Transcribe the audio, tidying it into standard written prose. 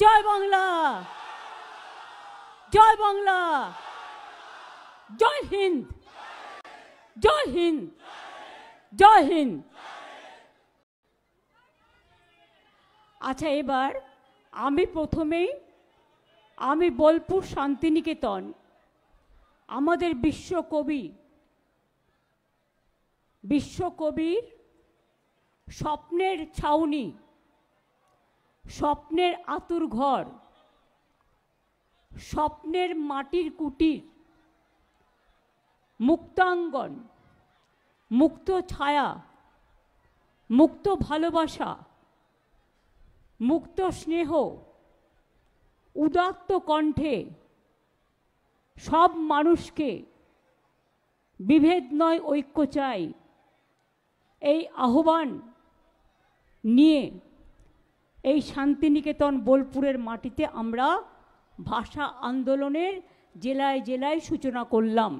জয় বাংলা, জয় বাংলা, জয় হিন্দ, জয় হিন্দ, জয় হিন্দ। আচ্ছা, এবার আমি বোলপুর শান্তিনিকেতন, আমাদের বিশ্বকবির স্বপ্নের ছাউনি, স্বপ্নের আতুর ঘর, স্বপ্নের মাটির কুটির, মুক্তাঙ্গন, মুক্ত ছায়া, মুক্ত ভালোবাসা, মুক্ত স্নেহ, উদাত্ত কণ্ঠে সব মানুষকে বিভেদ নয় ঐক্য চাই, এই আহ্বান নিয়ে এই শান্তিনিকেতন বোলপুরের মাটিতে আমরা ভাষা আন্দোলনের জেলায় জেলায় সূচনা করলাম।